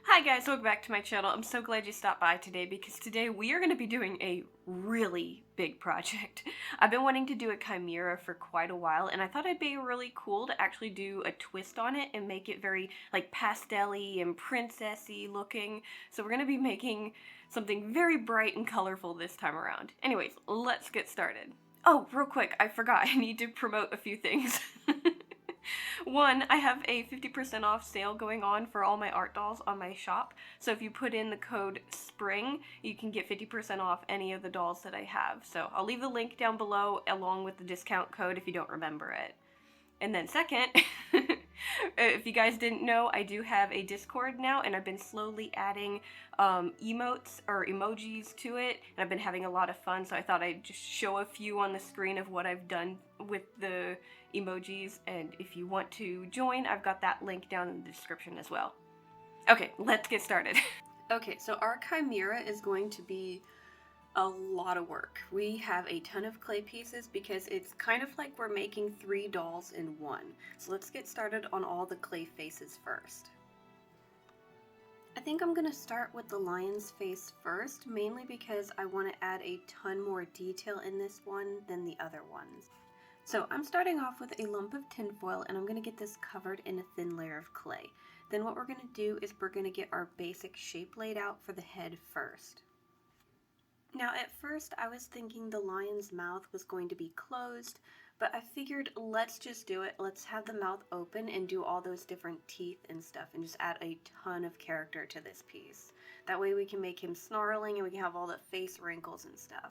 Hi guys, welcome back to my channel. I'm so glad you stopped by today because today we are going to be doing a really big project. I've been wanting to do a chimera for quite a while and I thought it'd be really cool to actually do a twist on it and make it very like pastel-y and princessy looking. So we're going to be making something very bright and colorful this time around. Anyways, let's get started. Oh, real quick, I forgot, I need to promote a few things. One, I have a 50% off sale going on for all my art dolls on my shop. So if you put in the code SPRING, you can get 50% off any of the dolls that I have. So I'll leave the link down below along with the discount code if you don't remember it. And then second, if you guys didn't know, I do have a Discord now, and I've been slowly adding emotes or emojis to it, and I've been having a lot of fun, so I thought I'd just show a few on the screen of what I've done with the emojis, and if you want to join, I've got that link down in the description as well. Okay, let's get started. Okay, so our chimera is going to be a lot of work. We have a ton of clay pieces because it's kind of like we're making 3 dolls in one. So let's get started on all the clay faces first. I think I'm going to start with the lion's face first, mainly because I want to add a ton more detail in this one than the other ones. So I'm starting off with a lump of tinfoil and I'm going to get this covered in a thin layer of clay. Then what we're going to do is we're going to get our basic shape laid out for the head first. Now at first I was thinking the lion's mouth was going to be closed, but I figured let's just do it. Let's have the mouth open and do all those different teeth and stuff and just add a ton of character to this piece. That way we can make him snarling and we can have all the face wrinkles and stuff.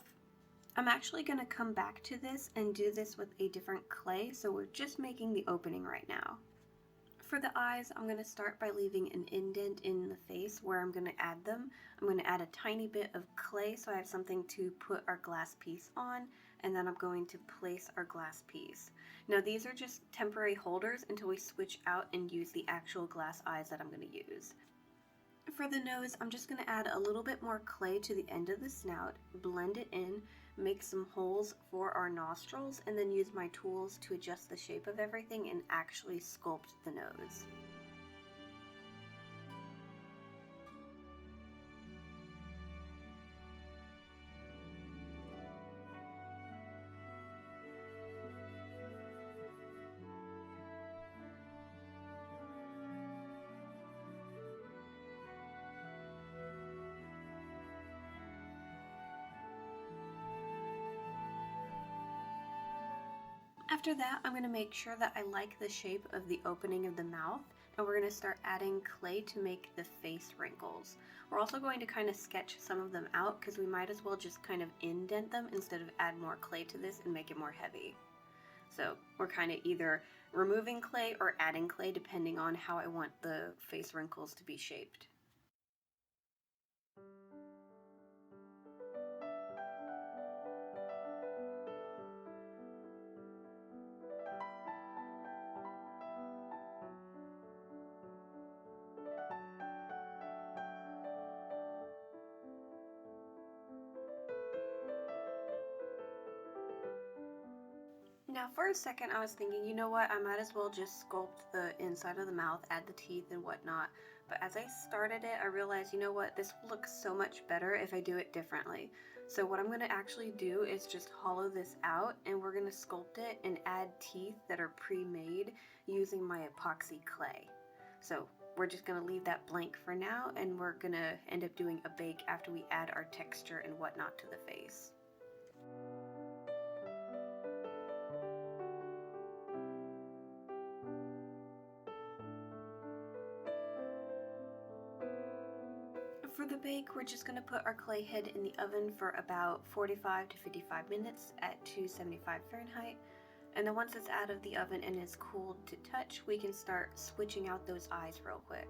I'm actually going to come back to this and do this with a different clay, so we're just making the opening right now. For the eyes, I'm going to start by leaving an indent in the face where I'm going to add them. I'm going to add a tiny bit of clay so I have something to put our glass piece on, and then I'm going to place our glass piece. Now these are just temporary holders until we switch out and use the actual glass eyes that I'm going to use. For the nose, I'm just going to add a little bit more clay to the end of the snout, blend it in, make some holes for our nostrils, and then use my tools to adjust the shape of everything and actually sculpt the nose. After that, I'm going to make sure that I like the shape of the opening of the mouth, and we're going to start adding clay to make the face wrinkles. We're also going to kind of sketch some of them out because we might as well just kind of indent them instead of add more clay to this and make it more heavy. So we're kind of either removing clay or adding clay depending on how I want the face wrinkles to be shaped. Now for a second I was thinking, you know what, I might as well just sculpt the inside of the mouth, add the teeth and whatnot, but as I started it I realized, you know what, this will look so much better if I do it differently. So what I'm going to actually do is just hollow this out and we're going to sculpt it and add teeth that are pre-made using my epoxy clay. So we're just going to leave that blank for now and we're going to end up doing a bake after we add our texture and whatnot to the face. For the bake, we're just going to put our clay head in the oven for about 45 to 55 minutes at 275 Fahrenheit. And then once it's out of the oven and is cooled to touch, we can start switching out those eyes real quick.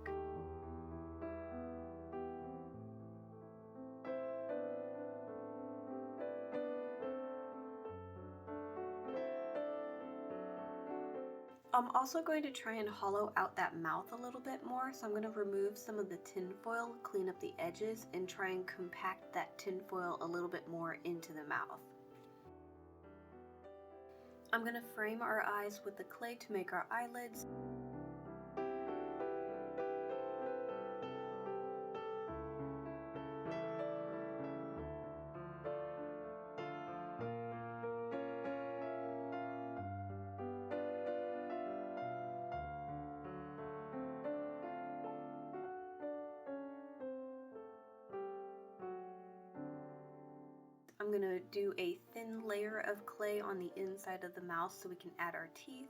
I'm also going to try and hollow out that mouth a little bit more, so I'm going to remove some of the tinfoil, clean up the edges, and try and compact that tinfoil a little bit more into the mouth. I'm going to frame our eyes with the clay to make our eyelids. do a thin layer of clay on the inside of the mouth so we can add our teeth.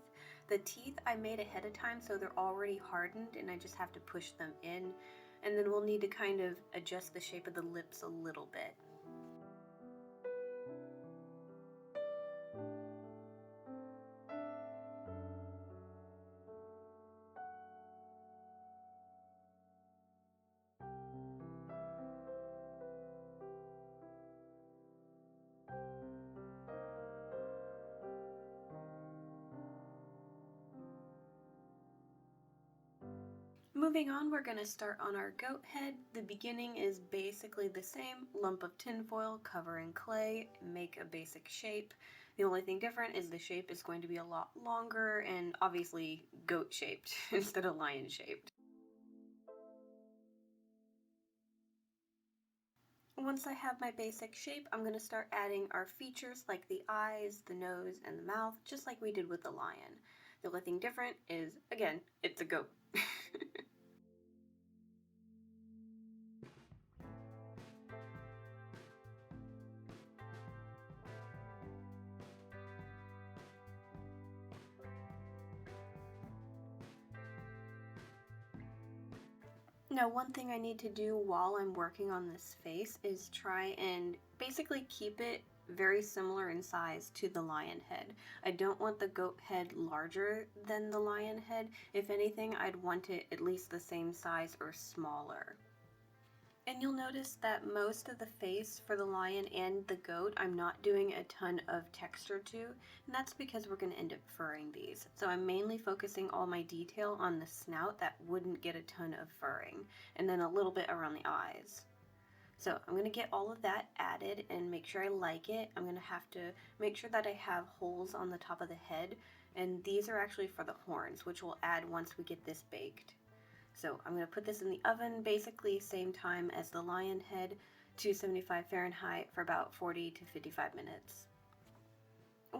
The teeth I made ahead of time, so they're already hardened and I just have to push them in. And then we'll need to kind of adjust the shape of the lips a little bit. Moving on, we're going to start on our goat head. The beginning is basically the same, lump of tinfoil, cover in clay, make a basic shape. The only thing different is the shape is going to be a lot longer and obviously goat shaped instead of lion shaped. Once I have my basic shape, I'm going to start adding our features like the eyes, the nose, and the mouth, just like we did with the lion. The only thing different is, again, it's a goat. Now, one thing I need to do while I'm working on this face is try and basically keep it very similar in size to the lion head. I don't want the goat head larger than the lion head. If anything, I'd want it at least the same size or smaller. And you'll notice that most of the face for the lion and the goat, I'm not doing a ton of texture to, and that's because we're going to end up furring these. So I'm mainly focusing all my detail on the snout that wouldn't get a ton of furring, and then a little bit around the eyes. So I'm going to get all of that added and make sure I like it. I'm going to have to make sure that I have holes on the top of the head, and these are actually for the horns, which we'll add once we get this baked. So I'm going to put this in the oven basically same time as the lion head, 275 Fahrenheit for about 40 to 55 minutes.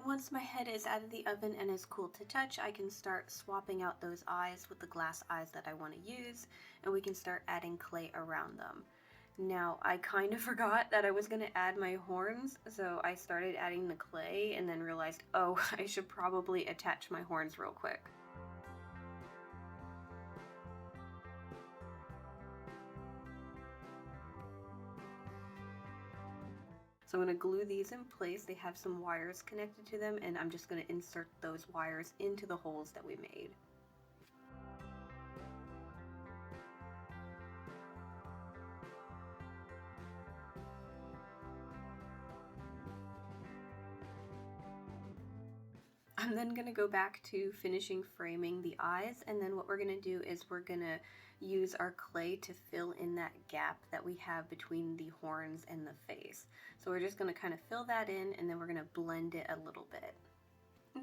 Once my head is out of the oven and is cool to touch, I can start swapping out those eyes with the glass eyes that I want to use, and we can start adding clay around them. Now, I kind of forgot that I was going to add my horns, so I started adding the clay and then realized, oh, I should probably attach my horns real quick. So I'm going to glue these in place. They have some wires connected to them, and I'm just going to insert those wires into the holes that we made. I'm then going to go back to finishing framing the eyes, and then what we're going to do is we're going to use our clay to fill in that gap that we have between the horns and the face. So we're just going to kind of fill that in, and then we're going to blend it a little bit.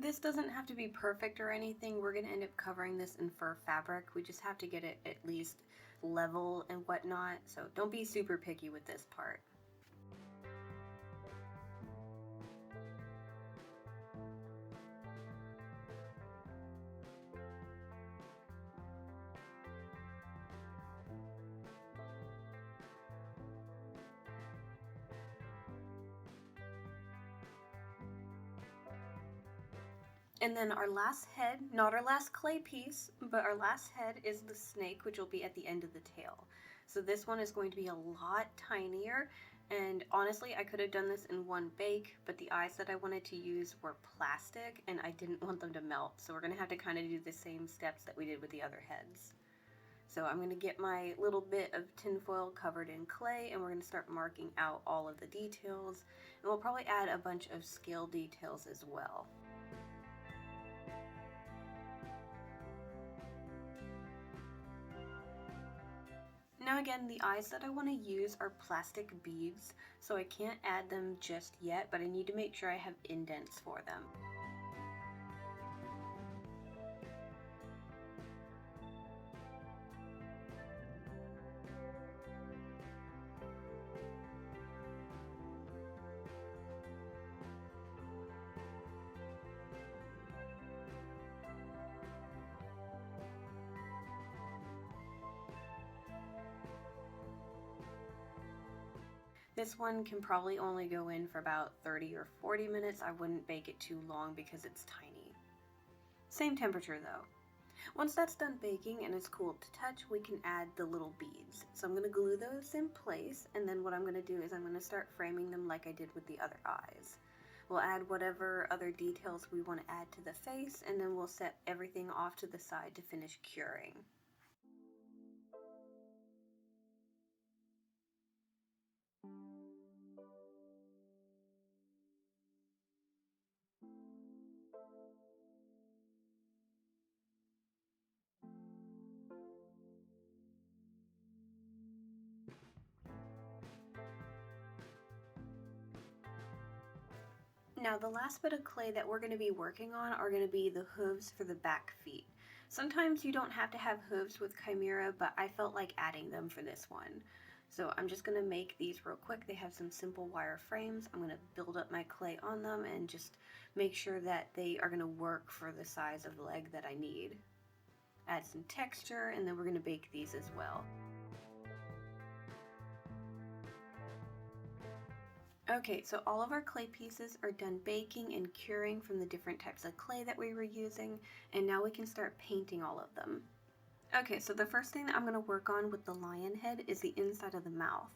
This doesn't have to be perfect or anything. We're going to end up covering this in fur fabric. We just have to get it at least level and whatnot, so don't be super picky with this part. And then our last head, not our last clay piece, but our last head is the snake, which will be at the end of the tail. So this one is going to be a lot tinier, and honestly I could have done this in one bake, but the eyes that I wanted to use were plastic and I didn't want them to melt, so we're going to have to kind of do the same steps that we did with the other heads. So I'm going to get my little bit of tinfoil covered in clay, and we're going to start marking out all of the details, and we'll probably add a bunch of scale details as well. Now again, the eyes that I want to use are plastic beads, so I can't add them just yet, but I need to make sure I have indents for them. This one can probably only go in for about 30 or 40 minutes. I wouldn't bake it too long because it's tiny. Same temperature though. Once that's done baking and it's cool to touch, we can add the little beads. So I'm going to glue those in place, and then what I'm going to do is I'm going to start framing them like I did with the other eyes. We'll add whatever other details we want to add to the face, and then we'll set everything off to the side to finish curing. Now the last bit of clay that we're going to be working on are going to be the hooves for the back feet. Sometimes you don't have to have hooves with Chimera, but I felt like adding them for this one. So I'm just going to make these real quick. They have some simple wire frames. I'm going to build up my clay on them and just make sure that they are going to work for the size of the leg that I need. Add some texture, and then we're going to bake these as well. Okay, so all of our clay pieces are done baking and curing from the different types of clay that we were using, and now we can start painting all of them. Okay, so the first thing that I'm going to work on with the lion head is the inside of the mouth.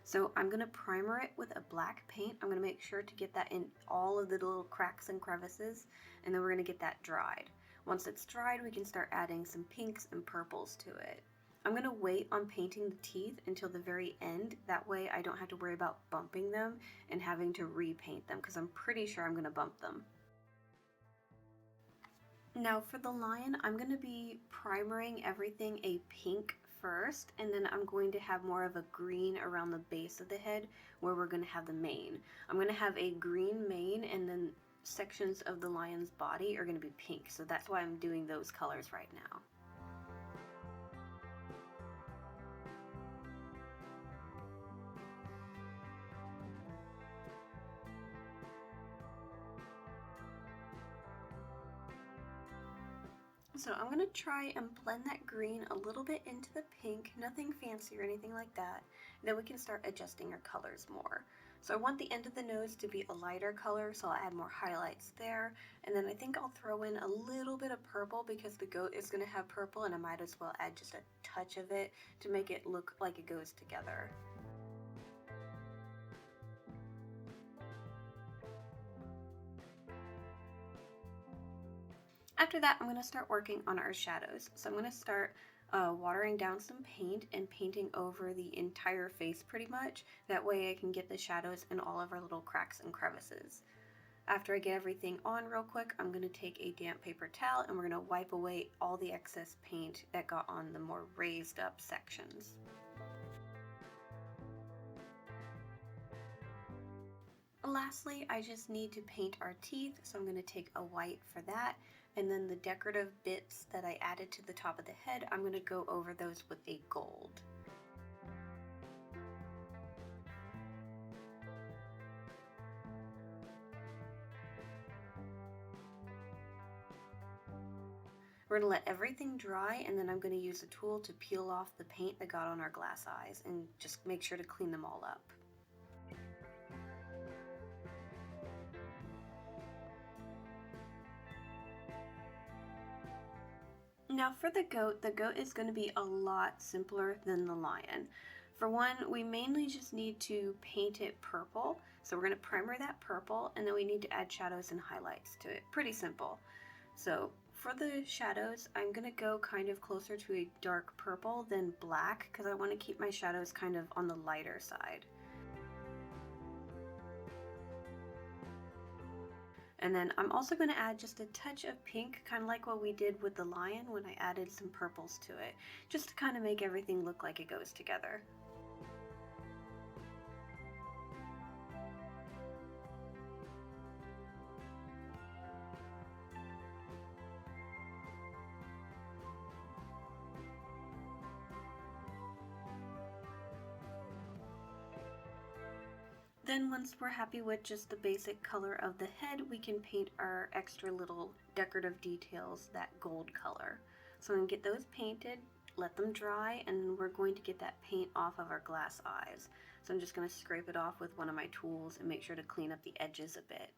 So I'm going to primer it with a black paint. I'm going to make sure to get that in all of the little cracks and crevices, and then we're going to get that dried. Once it's dried, we can start adding some pinks and purples to it. I'm going to wait on painting the teeth until the very end. That way I don't have to worry about bumping them and having to repaint them, because I'm pretty sure I'm going to bump them. Now for the lion, I'm going to be primering everything a pink first, and then I'm going to have more of a green around the base of the head where we're going to have the mane. I'm going to have a green mane, and then sections of the lion's body are going to be pink, so that's why I'm doing those colors right now. So I'm going to try and blend that green a little bit into the pink, nothing fancy or anything like that. Then we can start adjusting our colors more. So I want the end of the nose to be a lighter color, so I'll add more highlights there. And then I think I'll throw in a little bit of purple because the goat is going to have purple, and I might as well add just a touch of it to make it look like it goes together. After that, I'm going to start working on our shadows. So I'm going to start watering down some paint and painting over the entire face pretty much. That way I can get the shadows in all of our little cracks and crevices. After I get everything on real quick, I'm going to take a damp paper towel and we're going to wipe away all the excess paint that got on the more raised up sections. Lastly, I just need to paint our teeth, so I'm going to take a white for that, and then the decorative bits that I added to the top of the head, I'm going to go over those with a gold. We're going to let everything dry, and then I'm going to use a tool to peel off the paint that got on our glass eyes and just make sure to clean them all up. Now for the goat is going to be a lot simpler than the lion. For one, we mainly just need to paint it purple. So we're going to primer that purple, and then we need to add shadows and highlights to it. Pretty simple. So for the shadows, I'm going to go kind of closer to a dark purple than black because I want to keep my shadows kind of on the lighter side. And then I'm also going to add just a touch of pink, kind of like what we did with the lion when I added some purples to it, just to kind of make everything look like it goes together. Then once we're happy with just the basic color of the head, we can paint our extra little decorative details that gold color. So I'm going to get those painted, let them dry, and we're going to get that paint off of our glass eyes. So I'm just going to scrape it off with one of my tools and make sure to clean up the edges a bit.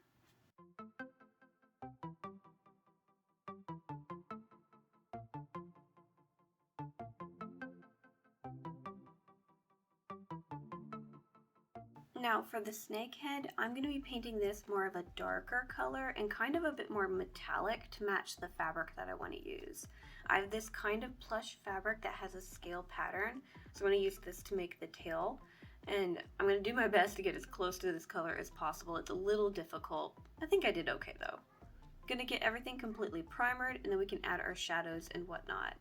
Now for the snake head, I'm going to be painting this more of a darker color and kind of a bit more metallic to match the fabric that I want to use. I have this kind of plush fabric that has a scale pattern, so I'm going to use this to make the tail. And I'm going to do my best to get as close to this color as possible. It's a little difficult. I think I did okay though. I'm going to get everything completely primered and then we can add our shadows and whatnot.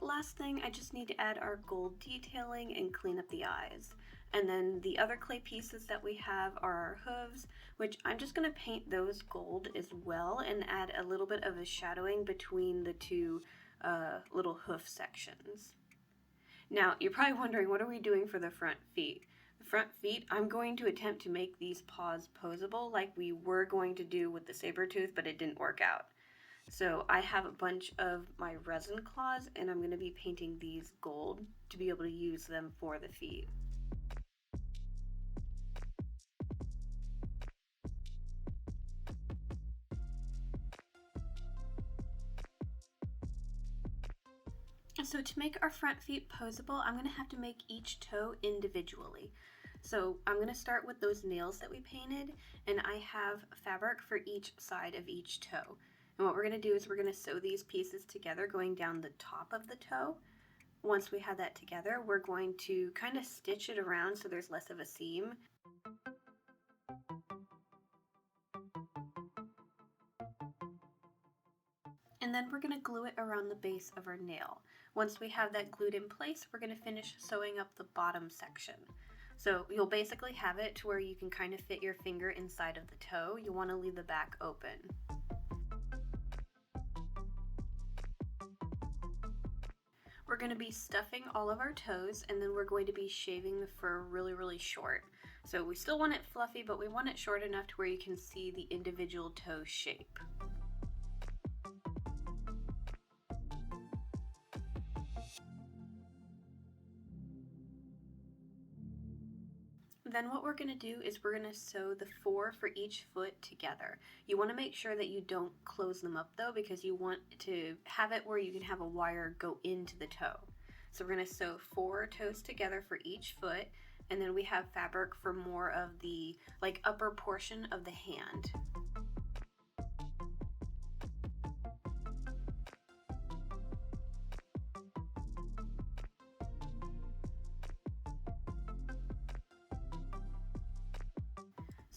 Last thing, I just need to add our gold detailing and clean up the eyes. And then the other clay pieces that we have are our hooves, which I'm just going to paint those gold as well and add a little bit of a shadowing between the two little hoof sections. Now, you're probably wondering, what are we doing for the front feet? The front feet, I'm going to attempt to make these paws poseable like we were going to do with the saber tooth, but it didn't work out. So I have a bunch of my resin claws and I'm going to be painting these gold to be able to use them for the feet. So to make our front feet poseable, I'm going to have to make each toe individually. So I'm going to start with those nails that we painted, and I have fabric for each side of each toe. And what we're going to do is we're going to sew these pieces together going down the top of the toe. Once we have that together, we're going to kind of stitch it around so there's less of a seam. And then we're going to glue it around the base of our nail. Once we have that glued in place, we're going to finish sewing up the bottom section. So you'll basically have it to where you can kind of fit your finger inside of the toe. You want to leave the back open. We're going to be stuffing all of our toes, and then we're going to be shaving the fur really short. So we still want it fluffy, but we want it short enough to where you can see the individual toe shape. Then what we're going to do is we're going to sew the 4 for each foot together. You want to make sure that you don't close them up though, because you want to have it where you can have a wire go into the toe. So we're going to sew 4 toes together for each foot, and then we have fabric for more of the upper portion of the hand.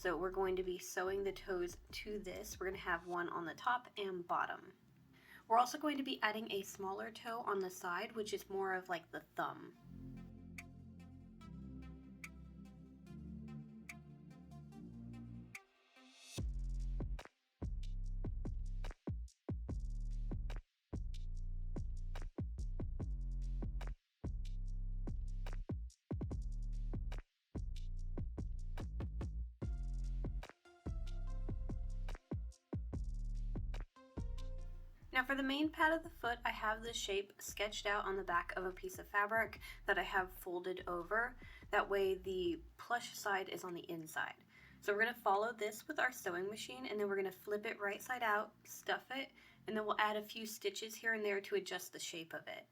So we're going to be sewing the toes to this. We're going to have one on the top and bottom. We're also going to be adding a smaller toe on the side, which is more of like the thumb. Now for the main pad of the foot, I have the shape sketched out on the back of a piece of fabric that I have folded over. That way the plush side is on the inside. So we're going to follow this with our sewing machine, and then we're going to flip it right side out, stuff it, and then we'll add a few stitches here and there to adjust the shape of it.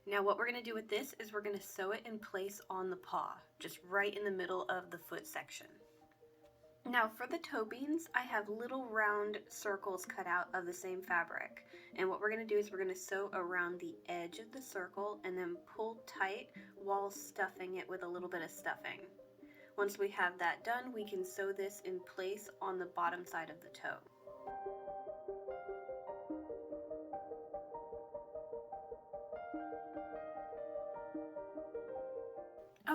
Now what we're going to do with this is we're going to sew it in place on the paw, just right in the middle of the foot section. Now for the toe beans, I have little round circles cut out of the same fabric. And what we're going to do is we're going to sew around the edge of the circle and then pull tight while stuffing it with a little bit of stuffing. Once we have that done, we can sew this in place on the bottom side of the toe.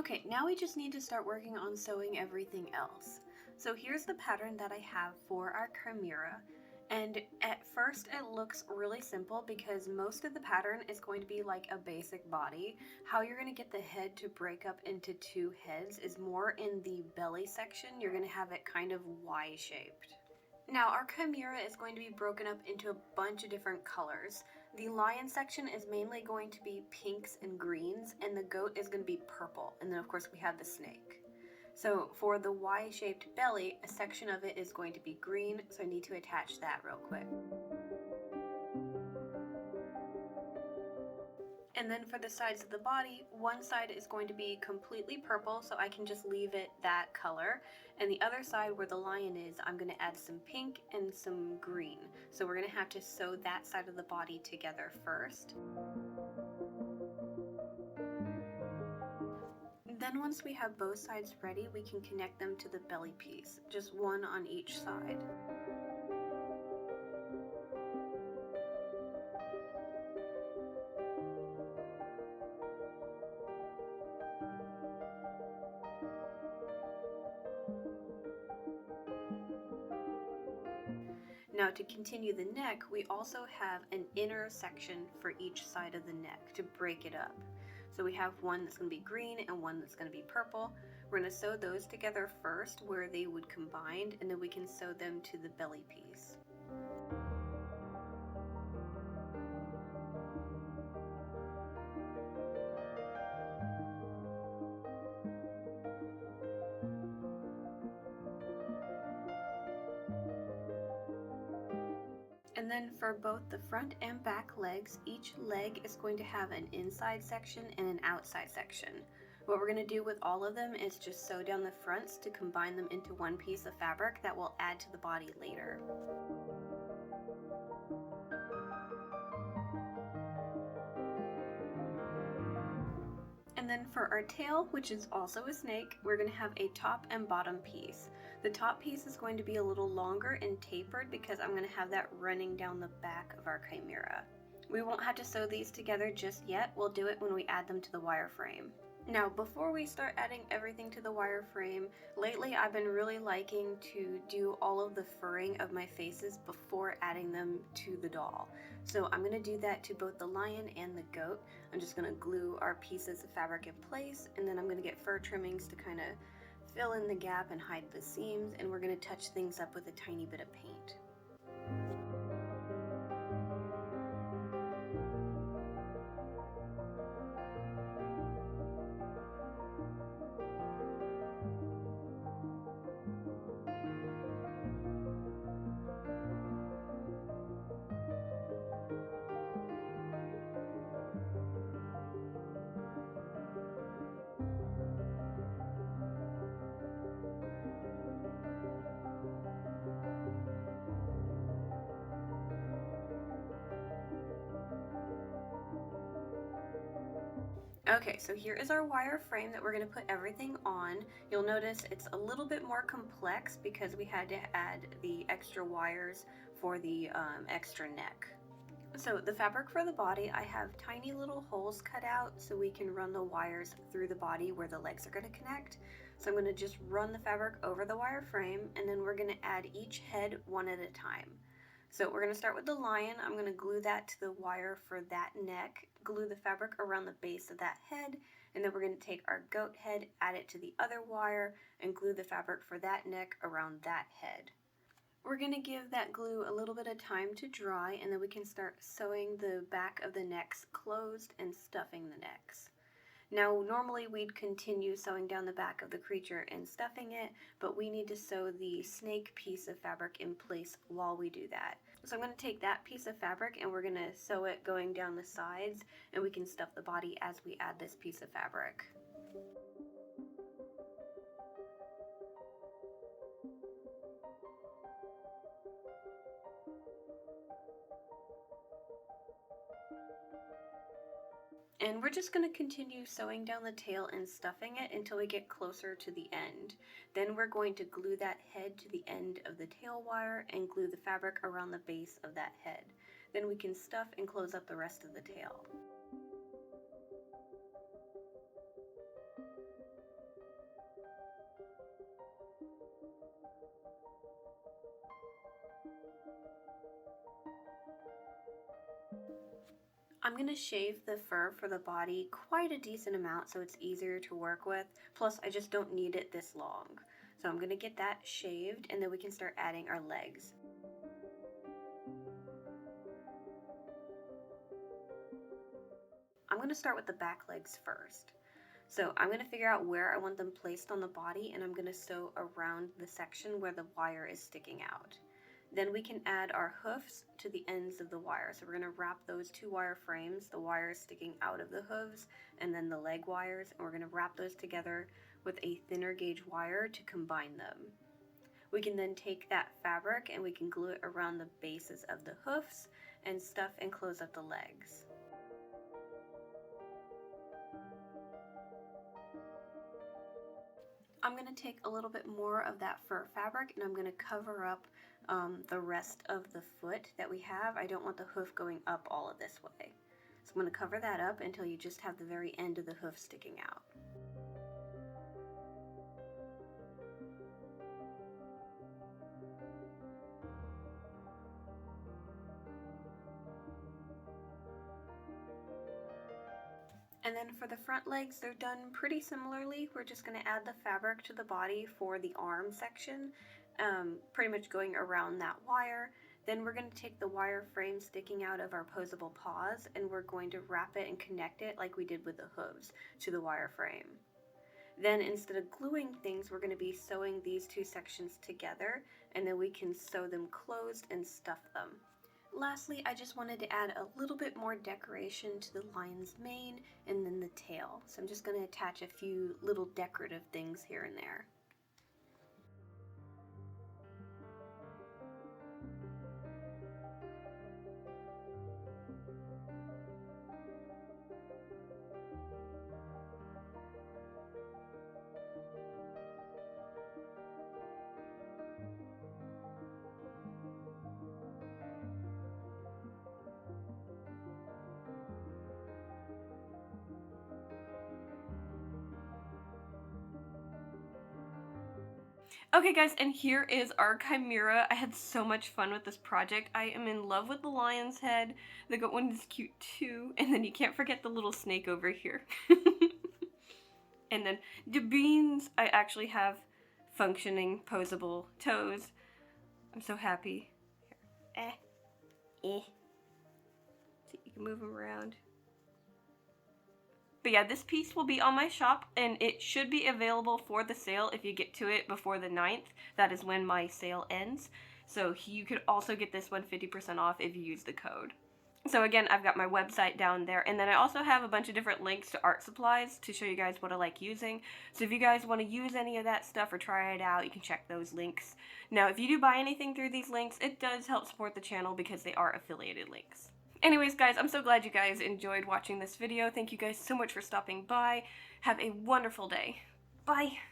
Okay, now we just need to start working on sewing everything else. So here's the pattern that I have for our Chimera. And at first it looks really simple because most of the pattern is going to be like a basic body. How you're going to get the head to break up into two heads is more in the belly section. You're going to have it kind of Y-shaped. Now our Chimera is going to be broken up into a bunch of different colors. The lion section is mainly going to be pinks and greens, and the goat is going to be purple, and then of course we have the snake. So for the Y-shaped belly, a section of it is going to be green, so I need to attach that real quick. And then for the sides of the body, one side is going to be completely purple, so I can just leave it that color. And the other side where the lion is, I'm going to add some pink and some green. So we're going to have to sew that side of the body together first. Then once we have both sides ready, we can connect them to the belly piece, just one on each side. Now to continue the neck, we also have an inner section for each side of the neck to break it up. So we have one that's going to be green and one that's going to be purple. We're going to sew those together first where they would combine, and then we can sew them to the belly piece. And then for both the front and back legs, each leg is going to have an inside section and an outside section. What we're going to do with all of them is just sew down the fronts to combine them into one piece of fabric that we'll add to the body later. And then for our tail, which is also a snake, we're going to have a top and bottom piece. The top piece is going to be a little longer and tapered because I'm going to have that running down the back of our Chimera. We won't have to sew these together just yet. We'll do it when we add them to the wireframe. Now, before we start adding everything to the wireframe, lately I've been really liking to do all of the furring of my faces before adding them to the doll. So I'm going to do that to both the lion and the goat. I'm just going to glue our pieces of fabric in place, and then I'm going to get fur trimmings to kind of fill in the gap and hide the seams, and we're going to touch things up with a tiny bit of paint. Okay, so here is our wire frame that we're going to put everything on. You'll notice it's a little bit more complex because we had to add the extra wires for the extra neck. So the fabric for the body, I have tiny little holes cut out so we can run the wires through the body where the legs are going to connect. So I'm going to just run the fabric over the wire frame, and then we're going to add each head one at a time. So we're going to start with the lion. I'm going to glue that to the wire for that neck, glue the fabric around the base of that head, and then we're going to take our goat head, add it to the other wire, and glue the fabric for that neck around that head. We're going to give that glue a little bit of time to dry, and then we can start sewing the back of the necks closed and stuffing the necks. Now, normally we'd continue sewing down the back of the creature and stuffing it, but we need to sew the snake piece of fabric in place while we do that. So I'm going to take that piece of fabric and we're going to sew it going down the sides, and we can stuff the body as we add this piece of fabric. And we're just going to continue sewing down the tail and stuffing it until we get closer to the end. Then we're going to glue that head to the end of the tail wire and glue the fabric around the base of that head. Then we can stuff and close up the rest of the tail. I'm going to shave the fur for the body quite a decent amount so it's easier to work with. Plus, I just don't need it this long. So I'm going to get that shaved and then we can start adding our legs. I'm going to start with the back legs first. So I'm going to figure out where I want them placed on the body and I'm going to sew around the section where the wire is sticking out. Then we can add our hoofs to the ends of the wire. So we're going to wrap those 2 wire frames, the wires sticking out of the hooves and then the leg wires, and we're going to wrap those together with a thinner gauge wire to combine them. We can then take that fabric and we can glue it around the bases of the hoofs and stuff and close up the legs. I'm going to take a little bit more of that fur fabric and I'm going to cover up the rest of the foot that we have. I don't want the hoof going up all of this way. So I'm going to cover that up until you just have the very end of the hoof sticking out. And then for the front legs, they're done pretty similarly. We're just going to add the fabric to the body for the arm section, pretty much going around that wire. Then we're going to take the wire frame sticking out of our Poseable paws and we're going to wrap it and connect it like we did with the hooves to the wire frame. Then instead of gluing things, we're going to be sewing these 2 sections together and then we can sew them closed and stuff them. Lastly, I just wanted to add a little bit more decoration to the lion's mane and then the tail. So I'm just going to attach a few little decorative things here and there. Okay guys, and here is our Chimera. I had so much fun with this project. I am in love with the lion's head. The goat one is cute too. And then you can't forget the little snake over here. And then the beans, I actually have functioning Poseable toes. I'm so happy. Here. See, you can move them around. But yeah, this piece will be on my shop, and it should be available for the sale if you get to it before the 9th. That is when my sale ends. So you could also get this one 50% off if you use the code. So again, I've got my website down there, and then I also have a bunch of different links to art supplies to show you guys what I like using. So if you guys want to use any of that stuff or try it out, you can check those links. Now, if you do buy anything through these links, it does help support the channel because they are affiliated links. Anyways, guys, I'm so glad you guys enjoyed watching this video. Thank you guys so much for stopping by. Have a wonderful day. Bye!